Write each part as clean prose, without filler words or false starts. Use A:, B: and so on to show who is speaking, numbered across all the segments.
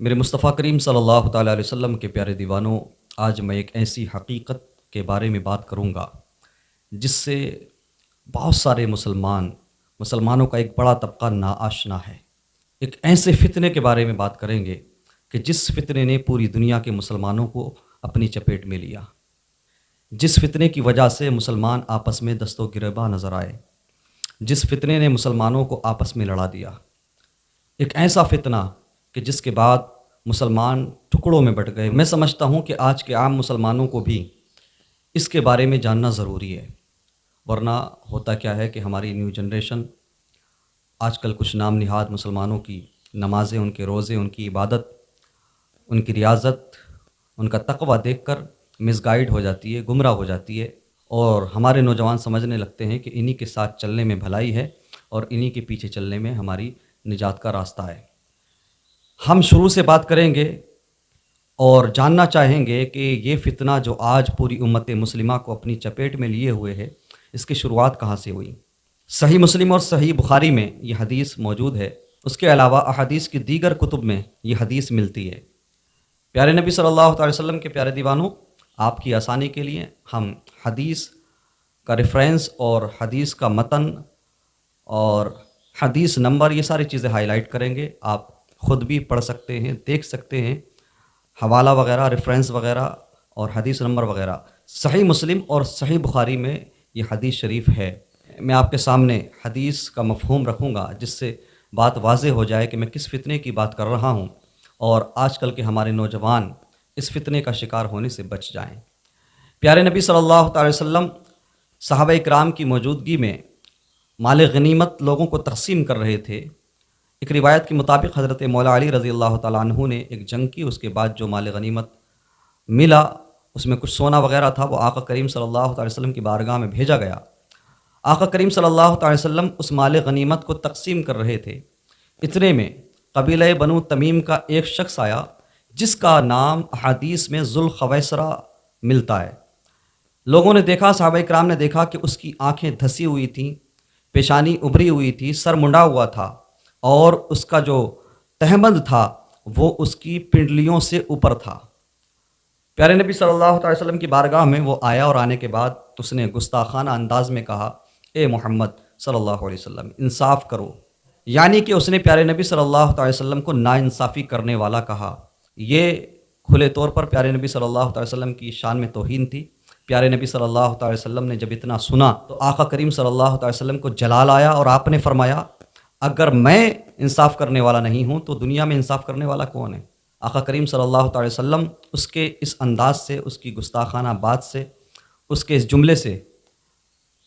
A: میرے مصطفیٰ کریم صلی اللہ تعالیٰ علیہ وسلم کے پیارے دیوانوں، آج میں ایک ایسی حقیقت کے بارے میں بات کروں گا جس سے بہت سارے مسلمانوں کا ایک بڑا طبقہ ناآشنا ہے۔ ایک ایسے فتنے کے بارے میں بات کریں گے کہ جس فتنے نے پوری دنیا کے مسلمانوں کو اپنی چپیٹ میں لیا، جس فتنے کی وجہ سے مسلمان آپس میں دست و گریباں نظر آئے، جس فتنے نے مسلمانوں کو آپس میں لڑا دیا۔ ایک ایسا فتنہ کہ جس کے بعد مسلمان ٹکڑوں میں بٹ گئے۔ میں سمجھتا ہوں کہ آج کے عام مسلمانوں کو بھی اس کے بارے میں جاننا ضروری ہے، ورنہ ہوتا کیا ہے کہ ہماری نیو جنریشن آج کل کچھ نام نہاد مسلمانوں کی نمازیں، ان کے روزے، ان کی عبادت، ان کی ریاضت، ان کا تقوی دیکھ کر مس گائیڈ ہو جاتی ہے، گمراہ ہو جاتی ہے، اور ہمارے نوجوان سمجھنے لگتے ہیں کہ انہی کے ساتھ چلنے میں بھلائی ہے اور انہی کے پیچھے چلنے میں ہماری نجات کا راستہ ہے۔ ہم شروع سے بات کریں گے اور جاننا چاہیں گے کہ یہ فتنہ جو آج پوری امت مسلمہ کو اپنی چپیٹ میں لیے ہوئے ہے، اس کی شروعات کہاں سے ہوئی۔ صحیح مسلم اور صحیح بخاری میں یہ حدیث موجود ہے، اس کے علاوہ احادیث کی دیگر کتب میں یہ حدیث ملتی ہے۔ پیارے نبی صلی اللہ علیہ وسلم کے پیارے دیوانوں، آپ کی آسانی کے لیے ہم حدیث کا ریفرنس اور حدیث کا متن اور حدیث نمبر یہ ساری چیزیں ہائی لائٹ کریں گے۔ آپ خود بھی پڑھ سکتے ہیں، دیکھ سکتے ہیں، حوالہ وغیرہ، ریفرنس وغیرہ اور حدیث نمبر وغیرہ۔ صحیح مسلم اور صحیح بخاری میں یہ حدیث شریف ہے۔ میں آپ کے سامنے حدیث کا مفہوم رکھوں گا جس سے بات واضح ہو جائے کہ میں کس فتنے کی بات کر رہا ہوں اور آج کل کے ہمارے نوجوان اس فتنے کا شکار ہونے سے بچ جائیں۔ پیارے نبی صلی اللہ تعالی وسلم صحابہ اکرام کی موجودگی میں مال غنیمت لوگوں کو تقسیم کر رہے تھے۔ ایک روایت کے مطابق حضرت مولا علی رضی اللہ تعالیٰ عنہ نے ایک جنگ کی، اس کے بعد جو مال غنیمت ملا اس میں کچھ سونا وغیرہ تھا، وہ آقا کریم صلی اللہ علیہ وسلم کی بارگاہ میں بھیجا گیا۔ آقا کریم صلی اللہ علیہ وسلم اس مال غنیمت کو تقسیم کر رہے تھے، اتنے میں قبیلہ بنو تمیم کا ایک شخص آیا جس کا نام احادیث میں ذوالخویسرہ ملتا ہے۔ لوگوں نے دیکھا، صحابہ اکرام نے دیکھا کہ اس کی آنکھیں دھسی ہوئی تھیں، پیشانی ابری ہوئی تھی، سر منڈا ہوا تھا اور اس کا جو تہبند تھا وہ اس کی پنڈلیوں سے اوپر تھا۔ پیارے نبی صلی اللہ علیہ وسلم کی بارگاہ میں وہ آیا اور آنے کے بعد اس نے گستاخانہ انداز میں کہا، اے محمد صلی اللہ علیہ وسلم انصاف کرو، یعنی کہ اس نے پیارے نبی صلی اللہ علیہ وسلم کو ناانصافی کرنے والا کہا۔ یہ کھلے طور پر پیارے نبی صلی اللہ علیہ وسلم کی شان میں توہین تھی۔ پیارے نبی صلی اللہ علیہ وسلم نے جب اتنا سنا تو آقا کریم صلی اللہ علیہ وسلم کو جلال آیا اور آپ نے فرمایا، اگر میں انصاف کرنے والا نہیں ہوں تو دنیا میں انصاف کرنے والا کون ہے؟ آقا کریم صلی اللہ علیہ وسلم اس کے اس انداز سے، اس کی گستاخانہ بات سے، اس کے اس جملے سے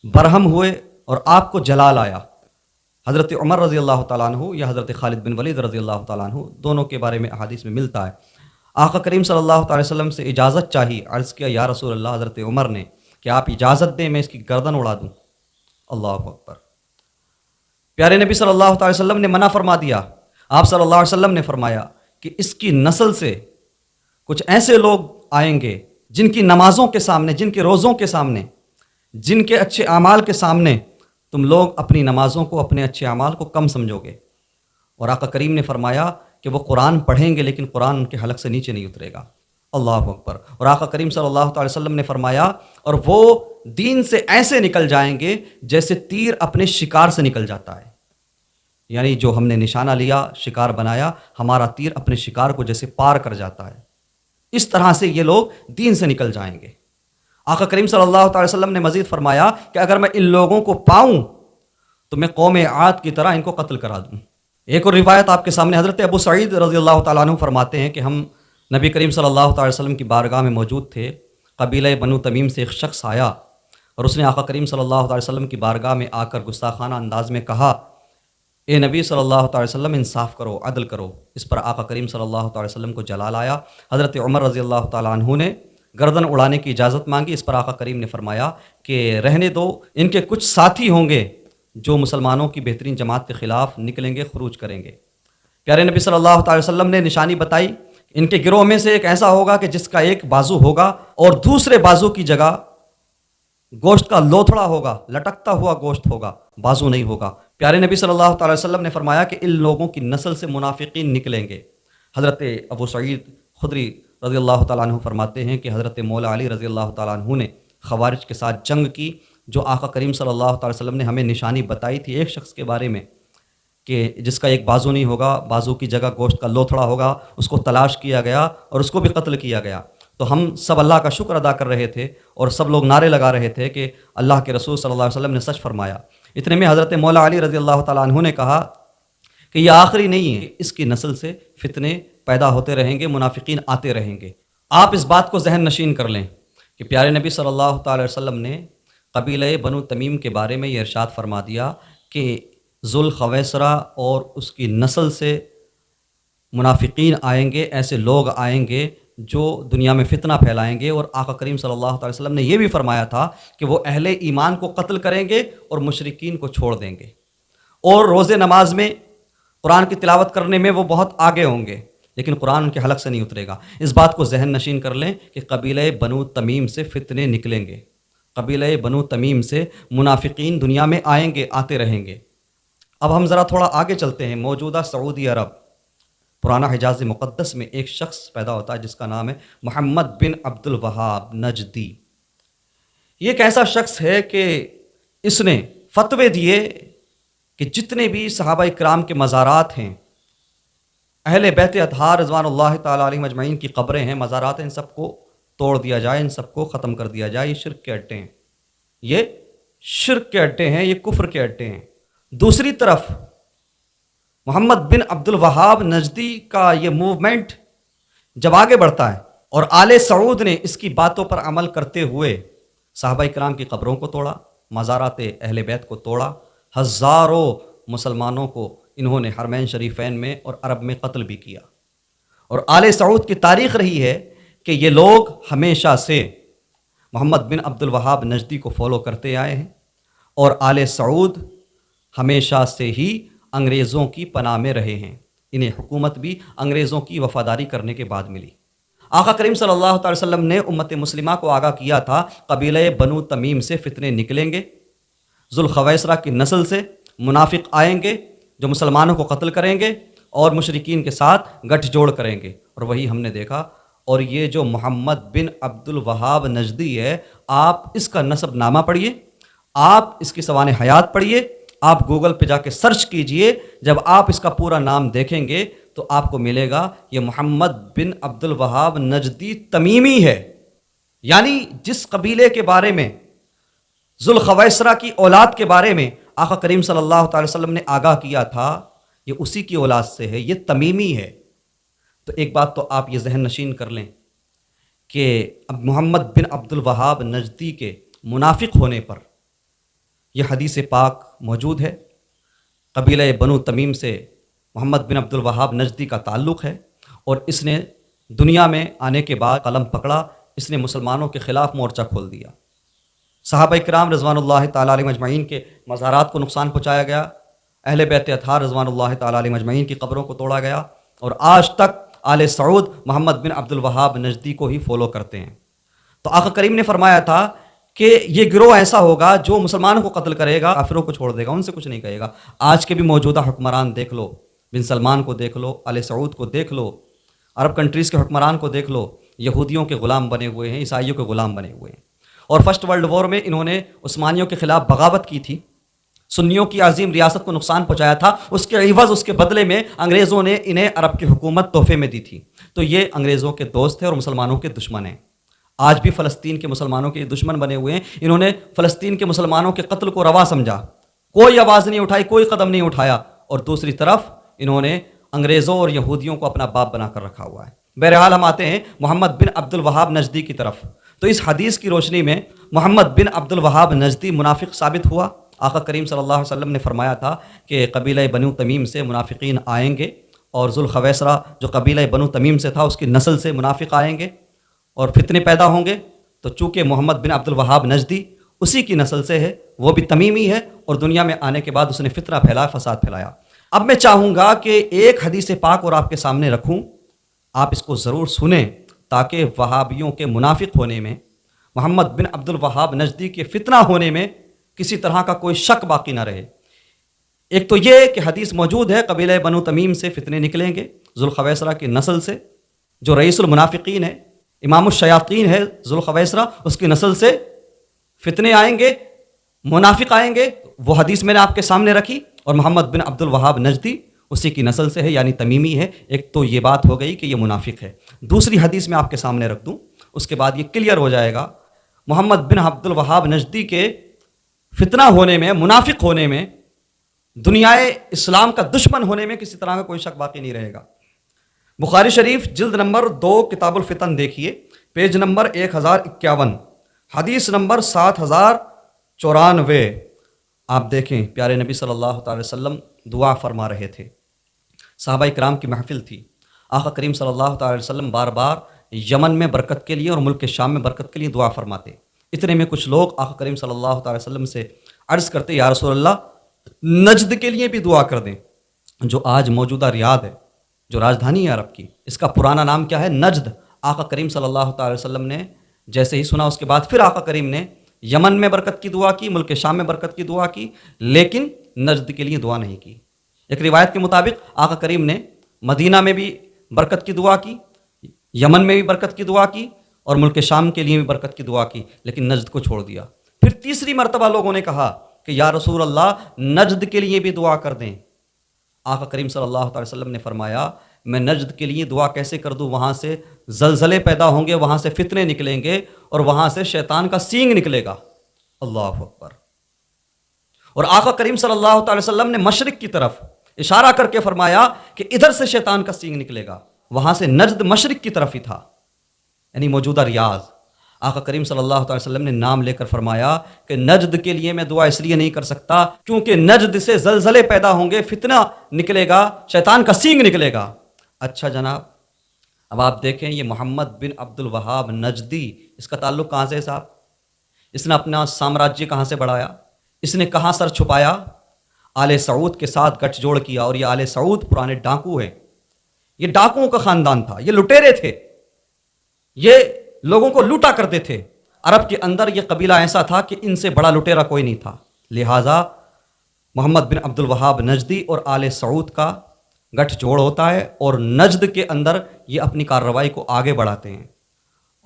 A: برہم ہوئے اور آپ کو جلال آیا۔ حضرت عمر رضی اللہ تعالیٰ عنہ یا حضرت خالد بن ولید رضی اللہ تعالیٰ عنہ، دونوں کے بارے میں احادیث میں ملتا ہے۔ آقا کریم صلی اللہ علیہ وسلم سے اجازت چاہی، عرض کیا یا رسول اللہ، حضرت عمر نے کہ آپ اجازت دیں میں اس کی گردن اڑا دوں۔ اللہ اکبر۔ پیارے نبی صلی اللہ علیہ وسلم نے منع فرما دیا۔ آپ صلی اللہ علیہ وسلم نے فرمایا کہ اس کی نسل سے کچھ ایسے لوگ آئیں گے جن کی نمازوں کے سامنے، جن کے روزوں کے سامنے، جن کے اچھے اعمال کے سامنے تم لوگ اپنی نمازوں کو، اپنے اچھے اعمال کو کم سمجھو گے۔ اور آقا کریم نے فرمایا کہ وہ قرآن پڑھیں گے لیکن قرآن ان کے حلق سے نیچے نہیں اترے گا۔ اللہ اکبر۔ اور آقا کریم صلی اللہ علیہ وسلم نے فرمایا اور وہ دین سے ایسے نکل جائیں گے جیسے تیر اپنے شکار سے نکل جاتا ہے، یعنی جو ہم نے نشانہ لیا، شکار بنایا، ہمارا تیر اپنے شکار کو جیسے پار کر جاتا ہے، اس طرح سے یہ لوگ دین سے نکل جائیں گے۔ آقا کریم صلی اللہ علیہ وسلم نے مزید فرمایا کہ اگر میں ان لوگوں کو پاؤں تو میں قوم عاد کی طرح ان کو قتل کرا دوں۔ ایک اور روایت آپ کے سامنے، حضرت ابو سعید رضی اللہ تعالیٰ عنہ فرماتے ہیں کہ ہم نبی کریم صلی اللہ علیہ وسلم کی بارگاہ میں موجود تھے۔ قبیلہ بنو تمیم سے ایک شخص آیا اور اس نے آقا کریم صلی اللہ علیہ وسلم کی بارگاہ میں آ کر گستاخانہ انداز میں کہا، اے نبی صلی اللہ علیہ وسلم انصاف کرو، عدل کرو۔ اس پر آقا کریم صلی اللہ علیہ وسلم کو جلال آیا۔ حضرت عمر رضی اللہ تعالیٰ عنہ نے گردن اڑانے کی اجازت مانگی۔ اس پر آقا کریم نے فرمایا کہ رہنے دو، ان کے کچھ ساتھی ہوں گے جو مسلمانوں کی بہترین جماعت کے خلاف نکلیں گے، خروج کریں گے۔ پیارے نبی صلی اللہ علیہ وسلم نے نشانی بتائی، ان کے گروہ میں سے ایک ایسا ہوگا کہ جس کا ایک بازو ہوگا اور دوسرے بازو کی جگہ گوشت کا لوتھڑا ہوگا، لٹکتا ہوا گوشت ہوگا، بازو نہیں ہوگا۔ پیارے نبی صلی اللہ علیہ وسلم نے فرمایا کہ ان لوگوں کی نسل سے منافقین نکلیں گے۔ حضرت ابو سعید خدری رضی اللہ تعالیٰ عنہ فرماتے ہیں کہ حضرت مولا علی رضی اللہ تعالیٰ عنہ نے خوارج کے ساتھ جنگ کی. جو آقا کریم صلی اللہ تعالی وسلم نے ہمیں نشانی بتائی تھی ایک شخص کے بارے میں کہ جس کا ایک بازو نہیں ہوگا، بازو کی جگہ گوشت کا لوتھڑا ہوگا، اس کو تلاش کیا گیا اور اس کو بھی قتل کیا گیا. تو ہم سب اللہ کا شکر ادا کر رہے تھے اور سب لوگ نعرے لگا رہے تھے کہ اللہ کے رسول صلی اللہ علیہ وسلم نے سچ فرمایا. اتنے میں حضرت مولا علی رضی اللہ تعالیٰ عنہ نے کہا کہ یہ آخری نہیں ہے، اس کی نسل سے فتنے پیدا ہوتے رہیں گے، منافقین آتے رہیں گے. آپ اس بات کو ذہن نشین کر لیں کہ پیارے نبی صلی اللہ تعالی وسلم نے قبیلہ بنو تمیم کے بارے میں یہ ارشاد فرما دیا کہ ذوالخویسرہ اور اس کی نسل سے منافقین آئیں گے، ایسے لوگ آئیں گے جو دنیا میں فتنہ پھیلائیں گے. اور آقا کریم صلی اللہ علیہ وسلم نے یہ بھی فرمایا تھا کہ وہ اہل ایمان کو قتل کریں گے اور مشرکین کو چھوڑ دیں گے، اور روز نماز میں قرآن کی تلاوت کرنے میں وہ بہت آگے ہوں گے، لیکن قرآن ان کے حلق سے نہیں اترے گا. اس بات کو ذہن نشین کر لیں کہ قبیلہ بنو تمیم سے فتنے نکلیں گے، قبیلہ بنو تمیم سے منافقین دنیا میں آئیں گے، آتے رہیں گے. اب ہم ذرا تھوڑا آگے چلتے ہیں. موجودہ سعودی عرب پرانا حجاز مقدس میں ایک شخص پیدا ہوتا ہے جس کا نام ہے محمد بن عبد الوہاب نجدی. یہ ایک ایسا شخص ہے کہ اس نے فتوے دیے کہ جتنے بھی صحابہ کرام کے مزارات ہیں، اہل بیت اطہار رضوان اللہ تعالیٰ علیہم اجمعین کی قبریں ہیں، مزارات ہیں، ان سب کو توڑ دیا جائے، ان سب کو ختم کر دیا جائے. یہ شرک کے اڈے ہیں، یہ شرک کے اڈے ہیں، یہ کفر کے اڈے ہیں. دوسری طرف محمد بن عبد الوہاب نجدی کا یہ موومنٹ جب آگے بڑھتا ہے اور آل سعود نے اس کی باتوں پر عمل کرتے ہوئے صحابہ کرام کی قبروں کو توڑا، مزارات اہل بیت کو توڑا، ہزاروں مسلمانوں کو انہوں نے حرمین شریفین میں اور عرب میں قتل بھی کیا. اور آل سعود کی تاریخ رہی ہے کہ یہ لوگ ہمیشہ سے محمد بن عبد الوہاب نجدی کو فالو کرتے آئے ہیں، اور آل سعود ہمیشہ سے ہی انگریزوں کی پناہ میں رہے ہیں. انہیں حکومت بھی انگریزوں کی وفاداری کرنے کے بعد ملی. آقا کریم صلی اللہ تعالی وسلم نے امت مسلمہ کو آگاہ کیا تھا قبیلہ بنو تمیم سے فتنے نکلیں گے، ذوالخویسرہ کی نسل سے منافق آئیں گے جو مسلمانوں کو قتل کریں گے اور مشرکین کے ساتھ گٹھ جوڑ کریں گے. اور وہی ہم نے دیکھا. اور یہ جو محمد بن عبد الوہاب نجدی ہے، آپ اس کا نسب نامہ پڑھیے، آپ اس کی سوانح حیات پڑھیے، آپ گوگل پہ جا کے سرچ کیجئے. جب آپ اس کا پورا نام دیکھیں گے تو آپ کو ملے گا یہ محمد بن عبد الوہاب نجدی تمیمی ہے. یعنی جس قبیلے کے بارے میں، ذوالخویسرہ کی اولاد کے بارے میں آقا کریم صلی اللہ تعالی وسلم نے آگاہ کیا تھا، یہ اسی کی اولاد سے ہے، یہ تمیمی ہے. تو ایک بات تو آپ یہ ذہن نشین کر لیں کہ اب محمد بن عبد الوہاب نجدی کے منافق ہونے پر یہ حدیث پاک موجود ہے. قبیلہ بنو تمیم سے محمد بن عبد الوہاب نجدی کا تعلق ہے، اور اس نے دنیا میں آنے کے بعد قلم پکڑا، اس نے مسلمانوں کے خلاف مورچہ کھول دیا. صحابہ کرام رضوان اللہ تعالیٰ علیہ مجمعین کے مزارات کو نقصان پہنچایا گیا، اہل بیت اطہار رضوان اللہ تعالیٰ علیہ مجمعین کی قبروں کو توڑا گیا، اور آج تک آل سعود محمد بن عبد الوہاب نجدی کو ہی فالو کرتے ہیں. تو آقا کریم نے فرمایا تھا کہ یہ گروہ ایسا ہوگا جو مسلمانوں کو قتل کرے گا، کافروں کو چھوڑ دے گا، ان سے کچھ نہیں کہے گا. آج کے بھی موجودہ حکمران دیکھ لو، بن سلمان کو دیکھ لو، آل سعود کو دیکھ لو، عرب کنٹریز کے حکمران کو دیکھ لو، یہودیوں کے غلام بنے ہوئے ہیں، عیسائیوں کے غلام بنے ہوئے ہیں. اور فرسٹ ورلڈ وار میں انہوں نے عثمانیوں کے خلاف بغاوت کی تھی، سنیوں کی عظیم ریاست کو نقصان پہنچایا تھا. اس کے عوض، اس کے بدلے میں انگریزوں نے انہیں عرب کی حکومت تحفے میں دی تھی. تو یہ انگریزوں کے دوست ہیں اور مسلمانوں کے دشمن ہیں. آج بھی فلسطین کے مسلمانوں کے دشمن بنے ہوئے ہیں. انہوں نے فلسطین کے مسلمانوں کے قتل کو روا سمجھا، کوئی آواز نہیں اٹھائی، کوئی قدم نہیں اٹھایا. اور دوسری طرف انہوں نے انگریزوں اور یہودیوں کو اپنا باپ بنا کر رکھا ہوا ہے. بہرحال ہم آتے ہیں محمد بن عبد الوہاب نجدی کی طرف. تو اس حدیث کی روشنی میں محمد بن عبد الوہاب نجدی منافق ثابت ہوا. آقا کریم صلی اللہ علیہ وسلم نے فرمایا تھا کہ قبیلہ بنو تمیم سے منافقین آئیں گے، اور ذوالخویسرہ جو قبیلہ بنو تمیم سے تھا اس کی نسل سے منافق آئیں گے اور فتنے پیدا ہوں گے. تو چونکہ محمد بن عبد الوہاب نجدی اسی کی نسل سے ہے، وہ بھی تمیمی ہے، اور دنیا میں آنے کے بعد اس نے فتنہ پھیلایا، فساد پھیلایا. اب میں چاہوں گا کہ ایک حدیث پاک اور آپ کے سامنے رکھوں، آپ اس کو ضرور سنیں تاکہ وہابیوں کے منافق ہونے میں، محمد بن عبد الوہاب نجدی کے فتنہ ہونے میں کسی طرح کا کوئی شک باقی نہ رہے. ایک تو یہ کہ حدیث موجود ہے قبیلہ بنو تمیم سے فتنے نکلیں گے، ذوالخویسرہ کی نسل سے، جو رئیس المنافقین ہے، امام الشیاطین ہے ذوالخویسرہ، اس کی نسل سے فتنے آئیں گے، منافق آئیں گے۔ وہ حدیث میں نے آپ کے سامنے رکھی، اور محمد بن عبد الوہاب نجدی اسی کی نسل سے ہے، یعنی تمیمی ہے۔ ایک تو یہ بات ہو گئی کہ یہ منافق ہے۔ دوسری حدیث میں آپ کے سامنے رکھ دوں، اس کے بعد یہ کلیئر ہو جائے گا۔ محمد بن عبد الوہاب نجدی کے فتنہ ہونے میں، منافق ہونے میں، دنیا اسلام کا دشمن ہونے میں کسی طرح کا کوئی شک باقی نہیں رہے گا۔ بخاری شریف جلد نمبر 2 کتاب الفتن دیکھیے، پیج نمبر 1051، حدیث نمبر 7094۔ آپ دیکھیں پیارے نبی صلی اللہ تعالی وسلم دعا فرما رہے تھے، صحابہ کرام کی محفل تھی، آقا کریم صلی اللہ تعالی وسلم بار بار یمن میں برکت کے لیے اور ملک شام میں برکت کے لیے دعا فرماتے۔ اتنے میں کچھ لوگ آقا کریم صلی اللہ تعالی وسلم سے عرض کرتے، یا رسول اللہ نجد کے لیے بھی دعا کر دیں، جو آج موجودہ ریاض ہے، جو راجدھانی ہے عرب کی، اس کا پرانا نام کیا ہے؟ نجد۔ آقا کریم صلی اللہ تعالی وسلم نے جیسے ہی سنا، اس کے بعد پھر آقا کریم نے یمن میں برکت کی دعا کی، ملک شام میں برکت کی دعا کی، لیکن نجد کے لیے دعا نہیں کی۔ ایک روایت کے مطابق آقا کریم نے مدینہ میں بھی برکت کی دعا کی، یمن میں بھی برکت کی دعا کی، اور ملک شام کے لیے بھی برکت کی دعا کی، لیکن نجد کو چھوڑ دیا۔ پھر تیسری مرتبہ لوگوں نے کہا کہ یا رسول اللہ نجد کے لیے بھی دعا کر دیں۔ آقا کریم صلی اللہ تعالی وسلم نے فرمایا، میں نجد کے لیے دعا کیسے کر دوں؟ وہاں سے زلزلے پیدا ہوں گے، وہاں سے فتنے نکلیں گے، اور وہاں سے شیطان کا سینگ نکلے گا۔ اللہ اکبر۔ اور آقا کریم صلی اللہ تعالی وسلم نے مشرق کی طرف اشارہ کر کے فرمایا کہ ادھر سے شیطان کا سینگ نکلے گا۔ وہاں سے نجد مشرق کی طرف ہی تھا، یعنی موجودہ ریاض۔ آقا کریم صلی اللہ تعالی وسلم نے نام لے کر فرمایا کہ نجد کے لیے میں دعا اس لیے نہیں کر سکتا کیونکہ نجد سے زلزلے پیدا ہوں گے، فتنہ نکلے گا، شیطان کا سینگ نکلے گا۔ اچھا جناب، اب آپ دیکھیں یہ محمد بن عبد الوہاب نجدی، اس کا تعلق کہاں سے ہے صاحب؟ اس نے اپنا سامراجیہ کہاں سے بڑھایا؟ اس نے کہاں سر چھپایا؟ آل سعود کے ساتھ گٹھ جوڑ کیا، اور یہ آل سعود پرانے ڈاکو ہیں، یہ ڈاکوؤں کا خاندان تھا، یہ لٹیرے تھے، یہ لوگوں کو لوٹا کرتے تھے۔ عرب کے اندر یہ قبیلہ ایسا تھا کہ ان سے بڑا لٹیرا کوئی نہیں تھا، لہٰذا محمد بن عبد الوہاب نجدی اور آل سعود کا گٹھ جوڑ ہوتا ہے، اور نجد کے اندر یہ اپنی کارروائی کو آگے بڑھاتے ہیں،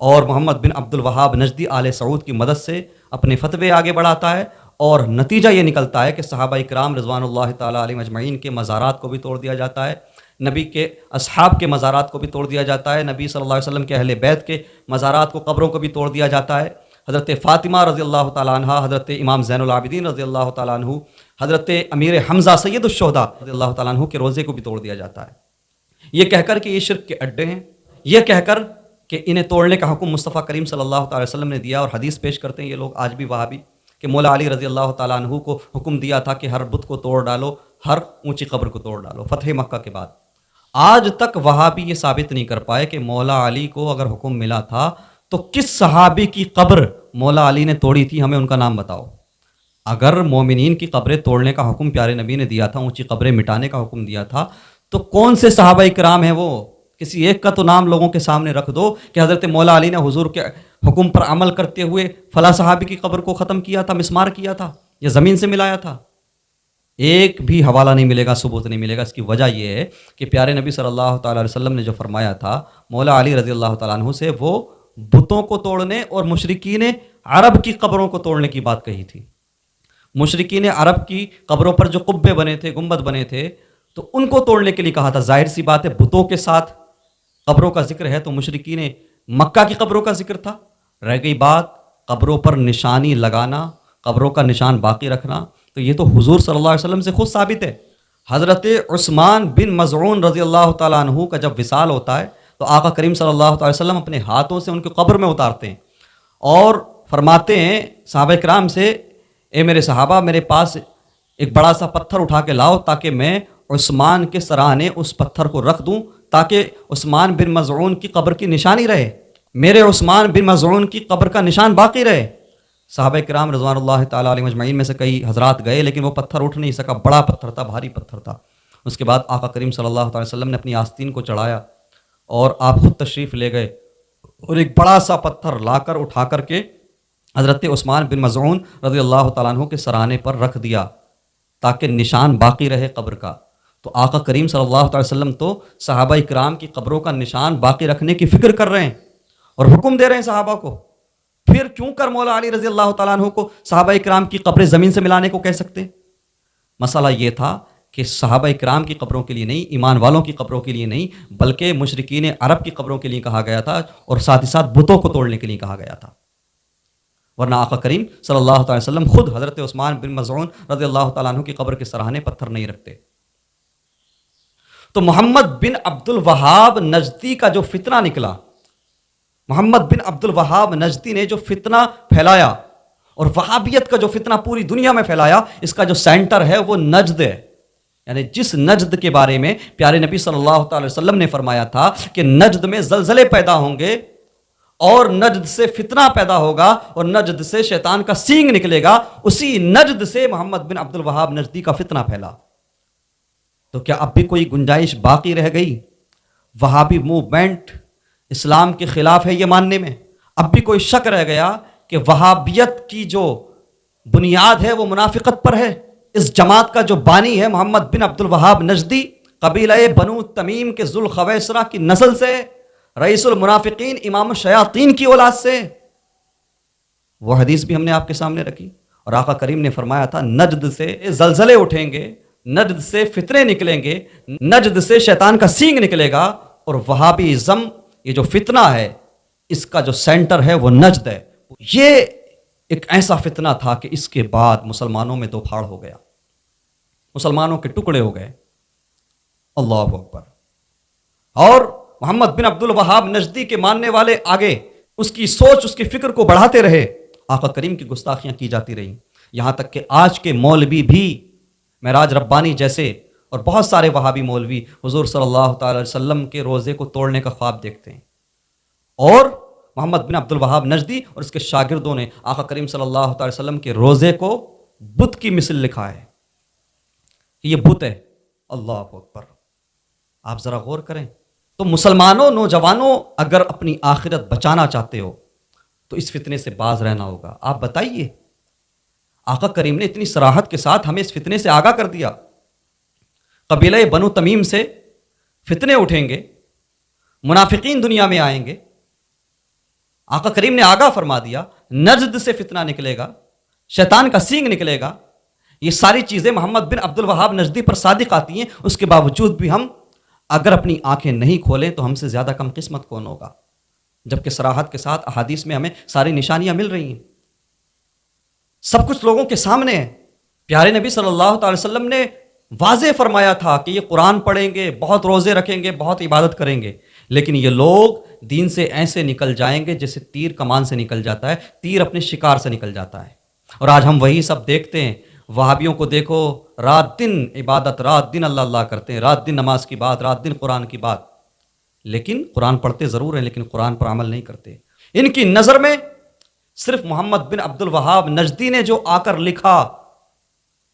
A: اور محمد بن عبد الوہاب نجدی آل سعود کی مدد سے اپنے فتوے آگے بڑھاتا ہے، اور نتیجہ یہ نکلتا ہے کہ صحابہ کرام رضوان اللہ تعالیٰ علیہم اجمعین کے مزارات کو بھی توڑ دیا جاتا ہے، نبی کے اصحاب کے مزارات کو بھی توڑ دیا جاتا ہے، نبی صلی اللہ علیہ وسلم کے اہل بیت کے مزارات کو، قبروں کو بھی توڑ دیا جاتا ہے۔ حضرت فاطمہ رضی اللہ تعالیٰ عنہ، حضرت امام زین العابدین رضی اللہ تعالیٰ عنہ، حضرت امیر حمزہ سید الشہداء رضی اللہ تعالیٰ عنہ کے روزے کو بھی توڑ دیا جاتا ہے، یہ کہہ کر کہ یہ شرک کے اڈے ہیں، یہ کہہ کر کہ انہیں توڑنے کا حکم مصطفیٰ کریم صلی اللہ تعالی وسلم نے دیا۔ اور حدیث پیش کرتے ہیں یہ لوگ آج بھی وہابی کہ مولا علی رضی اللہ تعالیٰ عنہ کو حکم دیا تھا کہ ہر بت کو توڑ ڈالو، ہر اونچی قبر کو توڑ ڈالو، فتح مکہ کے بعد۔ آج تک وہابی یہ ثابت نہیں کر پائے کہ مولا علی کو اگر حکم ملا تھا تو کس صحابی کی قبر مولا علی نے توڑی تھی، ہمیں ان کا نام بتاؤ۔ اگر مومنین کی قبریں توڑنے کا حکم پیارے نبی نے دیا تھا، اونچی قبریں مٹانے کا حکم دیا تھا، تو کون سے صحابہ کرام ہیں وہ؟ کسی ایک کا تو نام لوگوں کے سامنے رکھ دو کہ حضرت مولا علی نے حضور کے حکم پر عمل کرتے ہوئے فلاں صحابی کی قبر کو ختم کیا تھا، مسمار کیا تھا یا زمین سے ملایا تھا۔ ایک بھی حوالہ نہیں ملے گا، ثبوت نہیں ملے گا۔ اس کی وجہ یہ ہے کہ پیارے نبی صلی اللہ تعالیٰ علیہ وسلم نے جو فرمایا تھا مولا علی رضی اللہ تعالیٰ عنہ سے، وہ بتوں کو توڑنے اور مشرکین عرب کی قبروں کو توڑنے کی بات کہی تھی۔ مشرکین عرب کی قبروں پر جو قبے بنے تھے، گنبد بنے تھے، تو ان کو توڑنے کے لیے کہا تھا۔ ظاہر سی بات ہے، بتوں کے ساتھ قبروں کا ذکر ہے تو مشرکین مکہ کی قبروں کا ذکر تھا۔ رہ گئی بات قبروں پر نشانی لگانا، قبروں کا نشان باقی رکھنا، تو یہ تو حضور صلی اللہ علیہ وسلم سے خود ثابت ہے۔ حضرت عثمان بن مظعون رضی اللہ تعالیٰ عنہ کا جب وصال ہوتا ہے تو آقا کریم صلی اللہ علیہ وسلم اپنے ہاتھوں سے ان کی قبر میں اتارتے ہیں اور فرماتے ہیں صحابہ کرام سے، اے میرے صحابہ، میرے پاس ایک بڑا سا پتھر اٹھا کے لاؤ تاکہ میں عثمان کے سرانے اس پتھر کو رکھ دوں، تاکہ عثمان بن مظعون کی قبر کی نشانی رہے، میرے عثمان بن مظعون کی قبر کا نشان باقی رہے۔ صحابہ کرام رضوان اللہ تعالیٰ علیہ مجمعین میں سے کئی حضرات گئے، لیکن وہ پتھر اٹھ نہیں سکا، بڑا پتھر تھا، بھاری پتھر تھا۔ اس کے بعد آقا کریم صلی اللہ تعالی وسلم نے اپنی آستین کو چڑھایا اور آپ خود تشریف لے گئے اور ایک بڑا سا پتھر لا کر اٹھا کر کے حضرت عثمان بن مظعون رضی اللہ تعالیٰ عنہ کے سرانے پر رکھ دیا تاکہ نشان باقی رہے قبر کا۔ تو آقا کریم صلی اللہ علیہ وسلم تو صحابہ کرام کی قبروں کا نشان باقی رکھنے کی فکر کر رہے ہیں اور حکم دے رہے ہیں صحابہ کو. پھر کیوں کر مولا علی رضی اللہ تعالیٰ عنہ کو صحابہ کرام کی قبریں زمین سے ملانے کو کہہ سکتے؟ مسئلہ یہ تھا کہ صحابہ کرام کی قبروں کے لیے نہیں، ایمان والوں کی قبروں کے لیے نہیں، بلکہ مشرکین عرب کی قبروں کے لیے کہا گیا تھا اور ساتھ ہی ساتھ بتوں کو توڑنے کے لیے کہا گیا تھا. ورنہ آقا کریم صلی اللہ تعالی وسلم خود حضرت عثمان بن مظعون رضی اللہ تعالیٰ عنہ کی قبر کے سراہنے پتھر نہیں رکھتے. تو محمد بن عبد الوہاب نجدی کا جو فتنہ نکلا، محمد بن عبد الوہاب نجدی نے جو فتنہ پھیلایا اور وہابیت کا جو فتنہ پوری دنیا میں پھیلایا، اس کا جو سینٹر ہے وہ نجد ہے. یعنی جس نجد کے بارے میں پیارے نبی صلی اللہ تعالی وسلم نے فرمایا تھا کہ نجد میں زلزلے پیدا ہوں گے اور نجد سے فتنہ پیدا ہوگا اور نجد سے شیطان کا سینگ نکلے گا، اسی نجد سے محمد بن عبد الوہاب نجدی کا فتنہ پھیلا. تو کیا اب بھی کوئی گنجائش باقی رہ گئی وہابی موومنٹ اسلام کے خلاف ہے یہ ماننے میں؟ اب بھی کوئی شک رہ گیا کہ وہابیت کی جو بنیاد ہے وہ منافقت پر ہے؟ اس جماعت کا جو بانی ہے محمد بن عبد الوہاب نجدی، قبیلہ بنو تمیم کے ذوالخویسرہ کی نسل سے، رئیس المنافقین امام الشیاطین کی اولاد سے. وہ حدیث بھی ہم نے آپ کے سامنے رکھی اور آقا کریم نے فرمایا تھا نجد سے زلزلے اٹھیں گے، نجد سے فتنے نکلیں گے، نجد سے شیطان کا سینگ نکلے گا، اور وہابی ازم یہ جو فتنہ ہے اس کا جو سینٹر ہے وہ نجد ہے. یہ ایک ایسا فتنہ تھا کہ اس کے بعد مسلمانوں میں دو پھاڑ ہو گیا، مسلمانوں کے ٹکڑے ہو گئے. اللہ اکبر. اور محمد بن عبد الوہاب نجدی کے ماننے والے آگے اس کی سوچ، اس کی فکر کو بڑھاتے رہے. آقا کریم کی گستاخیاں کی جاتی رہیں، یہاں تک کہ آج کے مولوی بھی معراج ربانی جیسے اور بہت سارے وہابی مولوی حضور صلی اللہ تعالی علیہ وسلم کے روزے کو توڑنے کا خواب دیکھتے ہیں. اور محمد بن عبد الوہاب نجدی اور اس کے شاگردوں نے آقا کریم صلی اللہ تعالی وسلم کے روزے کو بت کی مثل لکھا ہے کہ یہ بت ہے. اللہ اکبر. آپ ذرا غور کریں. تو مسلمانوں، نوجوانوں، اگر اپنی آخرت بچانا چاہتے ہو تو اس فتنے سے باز رہنا ہوگا. آپ بتائیے، آقا کریم نے اتنی صراحت کے ساتھ ہمیں اس فتنے سے آگاہ کر دیا. قبیلہ بنو تمیم سے فتنے اٹھیں گے، منافقین دنیا میں آئیں گے. آقا کریم نے آگاہ فرما دیا نجد سے فتنہ نکلے گا، شیطان کا سینگ نکلے گا. یہ ساری چیزیں محمد بن عبد الوہاب نجدی پر صادق آتی ہیں. اس کے باوجود بھی ہم اگر اپنی آنکھیں نہیں کھولیں تو ہم سے زیادہ کم قسمت کون ہوگا، جبکہ صراحت کے ساتھ احادیث میں ہمیں ساری نشانیاں مل رہی ہیں، سب کچھ لوگوں کے سامنے ہے. پیارے نبی صلی اللہ تعالی وسلم نے واضح فرمایا تھا کہ یہ قرآن پڑھیں گے، بہت روزے رکھیں گے، بہت عبادت کریں گے، لیکن یہ لوگ دین سے ایسے نکل جائیں گے جیسے تیر کمان سے نکل جاتا ہے، تیر اپنے شکار سے نکل جاتا ہے. اور آج ہم وہی سب دیکھتے ہیں. وہابیوں کو دیکھو، رات دن عبادت، رات دن اللہ اللہ کرتے ہیں، رات دن نماز کی بات، رات دن قرآن کی بات، لیکن قرآن پڑھتے ضرور ہیں لیکن قرآن پر عمل نہیں کرتے. ان کی نظر میں صرف محمد بن عبد الوہاب نجدی نے جو آ کر لکھا،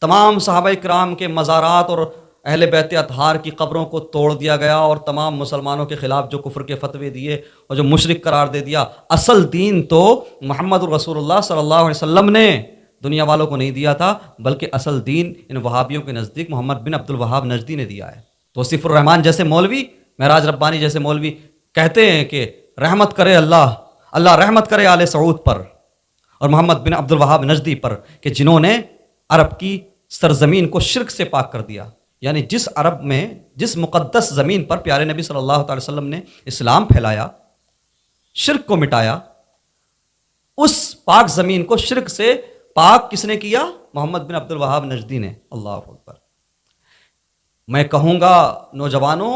A: تمام صحابہ کرام کے مزارات اور اہل بیت اطہار کی قبروں کو توڑ دیا گیا اور تمام مسلمانوں کے خلاف جو کفر کے فتوے دیے اور جو مشرک قرار دے دیا. اصل دین تو محمد رسول اللہ صلی اللہ علیہ وسلم نے دنیا والوں کو نہیں دیا تھا، بلکہ اصل دین ان وہابیوں کے نزدیک محمد بن عبد الوہاب نجدی نے دیا ہے. توصیف الرحمان جیسے مولوی، معراج ربانی جیسے مولوی کہتے ہیں کہ رحمت کرے اللہ، اللہ رحمت کرے آل سعود پر اور محمد بن عبد الوہاب نجدی پر، کہ جنہوں نے عرب کی سرزمین کو شرک سے پاک کر دیا. یعنی جس عرب میں، جس مقدس زمین پر پیارے نبی صلی اللہ تعالی وسلم نے اسلام پھیلایا، شرک کو مٹایا، اس پاک زمین کو شرک سے پاک کس نے کیا؟ محمد بن عبد الوہاب نجدی نے. اللہ اکبر. میں کہوں گا نوجوانوں،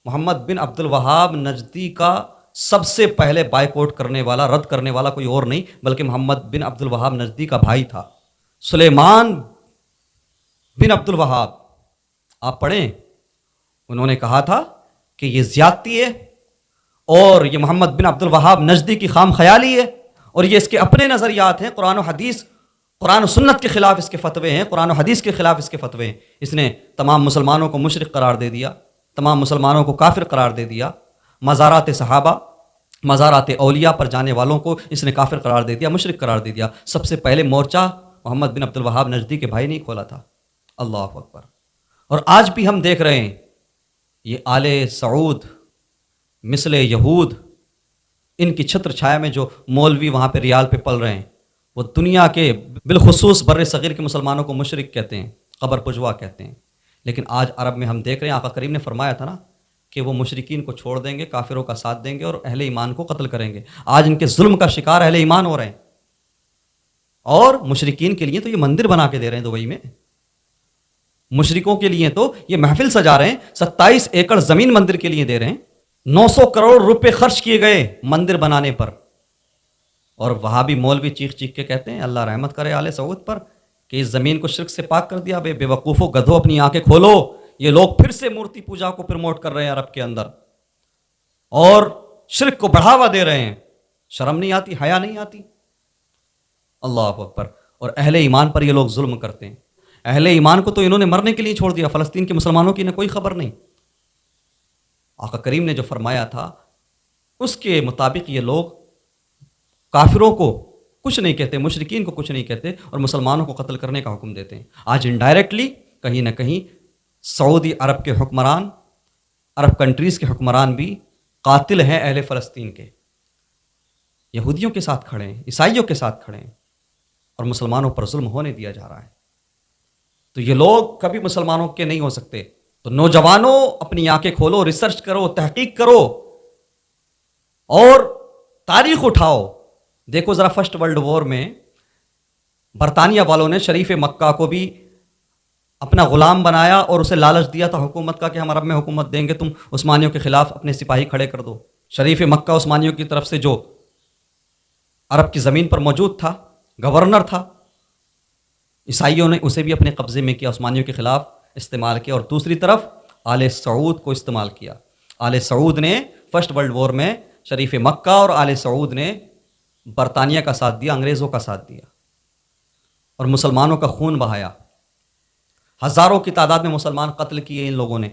A: محمد بن عبد الوہاب نجدی کا سب سے پہلے بائیکاٹ کرنے والا، رد کرنے والا کوئی اور نہیں بلکہ محمد بن عبد الوہاب نجدی کا بھائی تھا، سلیمان بن عبد الوہاب. آپ پڑھیں، انہوں نے کہا تھا کہ یہ زیادتی ہے اور یہ محمد بن عبد الوہاب نجدی کی خام خیالی ہے اور یہ اس کے اپنے نظریات ہیں، قرآن و حدیث، قرآن و سنت کے خلاف اس کے فتوے ہیں، قرآن و حدیث کے خلاف اس کے فتوے ہیں. اس نے تمام مسلمانوں کو مشرک قرار دے دیا، تمام مسلمانوں کو کافر قرار دے دیا. مزارات صحابہ، مزارات اولیاء پر جانے والوں کو اس نے کافر قرار دے دیا، مشرک قرار دے دیا. سب سے پہلے مورچہ محمد بن عبد الوہاب نجدی کے بھائی نے کھولا تھا. اللہ اکبر. اور آج بھی ہم دیکھ رہے ہیں یہ آل سعود مثل یہود، ان کی چھتر چھایا میں جو مولوی وہاں پہ ریال پہ پل رہے ہیں، وہ دنیا کے بالخصوص بر صغیر کے مسلمانوں کو مشرک کہتے ہیں، قبر پجوا کہتے ہیں۔ لیکن آج عرب میں ہم دیکھ رہے ہیں، آقا کریم نے فرمایا تھا نا کہ وہ مشرکین کو چھوڑ دیں گے، کافروں کا ساتھ دیں گے اور اہل ایمان کو قتل کریں گے۔ آج ان کے ظلم کا شکار اہل ایمان ہو رہے ہیں، اور مشرکین کے لیے تو یہ مندر بنا کے دے رہے ہیں دبئی میں، مشرکوں کے لیے تو یہ محفل سجا رہے ہیں، 27 ایکڑ زمین مندر کے لیے دے رہے ہیں، 900 کروڑ روپے خرچ کیے گئے مندر بنانے پر، اور وہاں بھی مولوی چیخ چیخ کے کہتے ہیں اللہ رحمت کرے آل سعود پر کہ اس زمین کو شرک سے پاک کر دیا۔ بے وقوفو گدھو اپنی آنکھیں کھولو، یہ لوگ پھر سے مورتی پوجا کو پروموٹ کر رہے ہیں عرب کے اندر، اور شرک کو بڑھاوا دے رہے ہیں۔ شرم نہیں آتی، حیا نہیں آتی؟ اللہ اکبر۔ اور اہل ایمان پر یہ لوگ ظلم کرتے ہیں۔ اہل ایمان کو تو انہوں نے مرنے کے لیے چھوڑ دیا، فلسطین کے مسلمانوں کی انہیں کوئی خبر نہیں۔ آقا کریم نے جو فرمایا تھا اس کے مطابق یہ لوگ کافروں کو کچھ نہیں کہتے، مشرکین کو کچھ نہیں کہتے، اور مسلمانوں کو قتل کرنے کا حکم دیتے ہیں۔ آج انڈائریکٹلی کہیں نہ کہیں سعودی عرب کے حکمران، عرب کنٹریز کے حکمران بھی قاتل ہیں اہل فلسطین کے، یہودیوں کے ساتھ کھڑے ہیں، عیسائیوں کے ساتھ کھڑے ہیں، اور مسلمانوں پر ظلم ہونے دیا جا رہا ہے۔ تو یہ لوگ کبھی مسلمانوں کے نہیں ہو سکتے۔ تو نوجوانوں اپنی آنکھیں کھولو، ریسرچ کرو، تحقیق کرو، اور تاریخ اٹھاؤ۔ دیکھو ذرا فرسٹ ورلڈ وار میں برطانیہ والوں نے شریف مکہ کو بھی اپنا غلام بنایا اور اسے لالچ دیا تھا حکومت کا کہ ہم عرب میں حکومت دیں گے، تم عثمانیوں کے خلاف اپنے سپاہی کھڑے کر دو۔ شریف مکہ عثمانیوں کی طرف سے جو عرب کی زمین پر موجود تھا، گورنر تھا، عیسائیوں نے اسے بھی اپنے قبضے میں کیا، عثمانیوں کے خلاف استعمال کیا، اور دوسری طرف آل سعود کو استعمال کیا۔ آل سعود نے فرسٹ ورلڈ وار میں شریف مکہ اور آل سعود نے برطانیہ کا ساتھ دیا، انگریزوں کا ساتھ دیا، اور مسلمانوں کا خون بہایا۔ ہزاروں کی تعداد میں مسلمان قتل کیے ان لوگوں نے،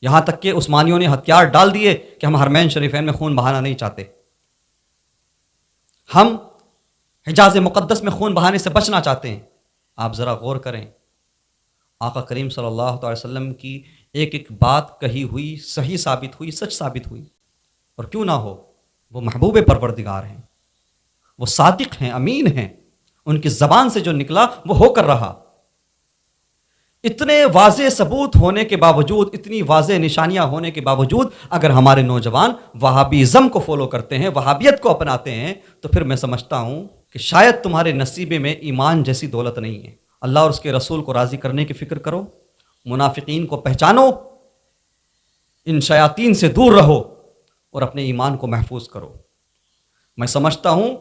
A: یہاں تک کہ عثمانیوں نے ہتھیار ڈال دیے کہ ہم حرمین شریفین میں خون بہانا نہیں چاہتے، ہم حجاز مقدس میں خون بہانے سے بچنا چاہتے ہیں۔ آپ ذرا غور کریں، آقا کریم صلی اللہ علیہ وسلم کی ایک ایک بات کہی ہوئی صحیح ثابت ہوئی، سچ ثابت ہوئی، اور کیوں نہ ہو، وہ محبوب پروردگار ہیں، وہ صادق ہیں، امین ہیں، ان کی زبان سے جو نکلا وہ ہو کر رہا۔ اتنے واضح ثبوت ہونے کے باوجود، اتنی واضح نشانیاں ہونے کے باوجود اگر ہمارے نوجوان وہابیزم کو فالو کرتے ہیں، وہابیت کو اپناتے ہیں، تو پھر میں سمجھتا ہوں کہ شاید تمہارے نصیبے میں ایمان جیسی دولت نہیں ہے۔ اللہ اور اس کے رسول کو راضی کرنے کی فکر کرو، منافقین کو پہچانو، ان شیاطین سے دور رہو، اور اپنے ایمان کو محفوظ کرو۔ میں سمجھتا ہوں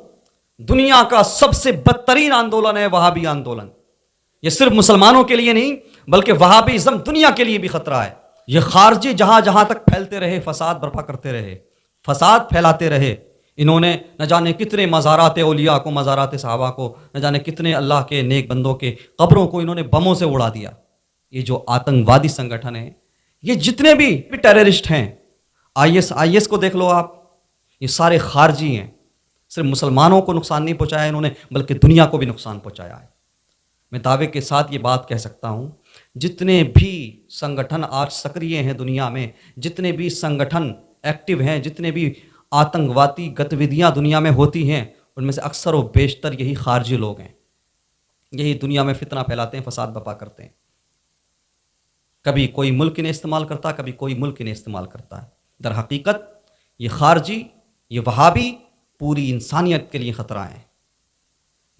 A: دنیا کا سب سے بدترین آندولن ہے وہابی آندولن۔ یہ صرف مسلمانوں کے لیے نہیں بلکہ وہابیزم دنیا کے لیے بھی خطرہ ہے۔ یہ خارجی جہاں جہاں تک پھیلتے رہے، فساد برپا کرتے رہے، فساد پھیلاتے رہے، انہوں نے نہ جانے کتنے مزارات اولیاء کو، مزارات صحابہ کو، نہ جانے کتنے اللہ کے نیک بندوں کے قبروں کو انہوں نے بموں سے اڑا دیا۔ یہ جو آتنکوادی سنگٹھن ہیں، یہ جتنے بھی ٹیررسٹ ہیں، آئی ایس کو دیکھ لو آپ، یہ سارے خارجی ہیں۔ صرف مسلمانوں کو نقصان نہیں پہنچایا انہوں نے بلکہ دنیا کو بھی نقصان پہنچایا ہے۔ میں دعوے کے ساتھ یہ بات کہہ سکتا ہوں، جتنے بھی سنگٹھن آج سکریے ہیں دنیا میں، جتنے بھی سنگٹھن ایکٹیو ہیں، جتنے بھی آتنکواتی گتیودیاں دنیا میں ہوتی ہیں، ان میں سے اکثر و بیشتر یہی خارجی لوگ ہیں، یہی دنیا میں فتنہ پھیلاتے ہیں، فساد برپا کرتے ہیں۔ کبھی کوئی ملک انہیں استعمال کرتا، کبھی کوئی ملک انہیں استعمال کرتا ہے۔ در حقیقت یہ خارجی، یہ وہابی پوری انسانیت کے لیے خطرہ ہیں۔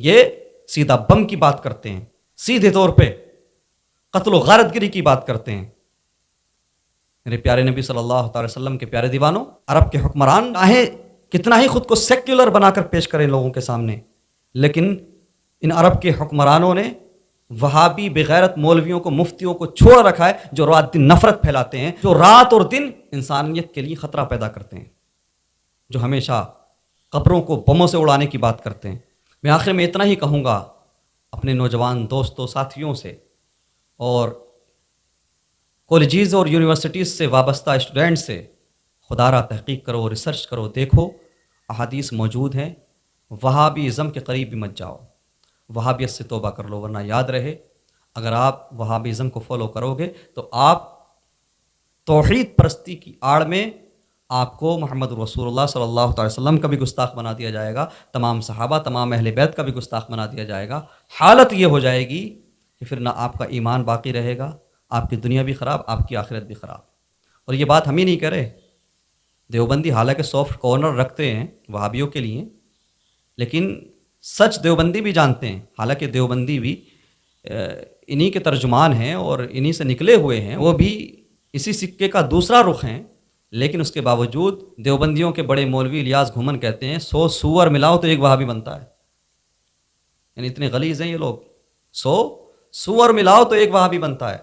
A: یہ سیدھا بم کی بات کرتے ہیں، سیدھے طور پہ قتل و غارت گری کی بات کرتے ہیں۔ میرے پیارے نبی صلی اللہ تعالی وسلم کے پیارے دیوانوں، عرب کے حکمران چاہے کتنا ہی خود کو سیکولر بنا کر پیش کریں لوگوں کے سامنے، لیکن ان عرب کے حکمرانوں نے وہابی بغیرت مولویوں کو، مفتیوں کو چھوڑ رکھا ہے، جو رات دن نفرت پھیلاتے ہیں، جو رات اور دن انسانیت کے لیے خطرہ پیدا کرتے ہیں، جو ہمیشہ قبروں کو بموں سے اڑانے کی بات کرتے ہیں۔ میں آخر میں اتنا ہی کہوں گا اپنے نوجوان دوستوں، ساتھیوں سے، اور کالجز اور یونیورسٹیز سے وابستہ اسٹوڈنٹ سے، خدا را تحقیق کرو، ریسرچ کرو، دیکھو احادیث موجود ہیں۔ وہابیزم کے قریب بھی مت جاؤ، وہابیت سے توبہ کر لو، ورنہ یاد رہے اگر آپ وہابیزم کو فالو کرو گے تو آپ توحید پرستی کی آڑ میں آپ کو محمد رسول اللہ صلی اللہ علیہ وسلم کا بھی گستاخ بنا دیا جائے گا، تمام صحابہ تمام اہل بیت کا بھی گستاخ بنا دیا جائے گا۔ حالت یہ ہو جائے گی کہ پھر نہ آپ کا ایمان باقی رہے گا، آپ کی دنیا بھی خراب، آپ کی آخرت بھی خراب۔ اور یہ بات ہم ہی نہیں کہہ رہے، دیوبندی حالانکہ سافٹ کارنر رکھتے ہیں وہابیوں کے لیے، لیکن سچ دیوبندی بھی جانتے ہیں، حالانکہ دیوبندی بھی انہی کے ترجمان ہیں اور انہی سے نکلے ہوئے ہیں، وہ بھی اسی سکے کا دوسرا رخ ہیں، لیکن اس کے باوجود دیوبندیوں کے بڑے مولوی الیاس گھومن کہتے ہیں 100 سور ملاؤ تو ایک وہابی بنتا ہے۔ یعنی اتنے غلیظ ہیں یہ لوگ، 100 سور ملاؤ تو ایک وہابی بنتا ہے۔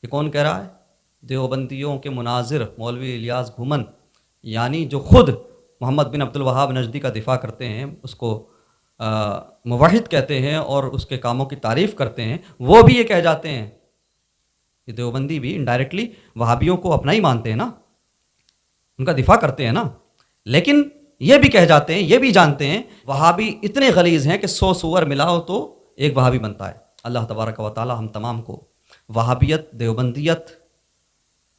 A: یہ کون کہہ رہا ہے؟ دیوبندیوں کے مناظر مولوی الیاس گھومن، یعنی جو خود محمد بن عبد الوہاب نجدی کا دفاع کرتے ہیں، اس کو موحد کہتے ہیں اور اس کے کاموں کی تعریف کرتے ہیں، وہ بھی یہ کہہ جاتے ہیں، یہ دیوبندی بھی انڈائریکٹلی وہابیوں کو اپنا ہی مانتے ہیں نا، ان کا دفاع کرتے ہیں نا، لیکن یہ بھی کہہ جاتے ہیں، یہ بھی جانتے ہیں وہابی اتنے غلیظ ہیں کہ 100 سور ملاؤ تو ایک وہابی بنتا ہے۔ اللہ تبارک و تعالی ہم تمام کو وہابیت، دیوبندیت،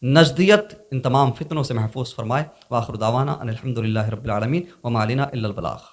A: نجدیت، ان تمام فتنوں سے محفوظ فرمائے۔ وآخر دعوانا ان الحمدللہ رب العالمین وما علینا الا البلاغ۔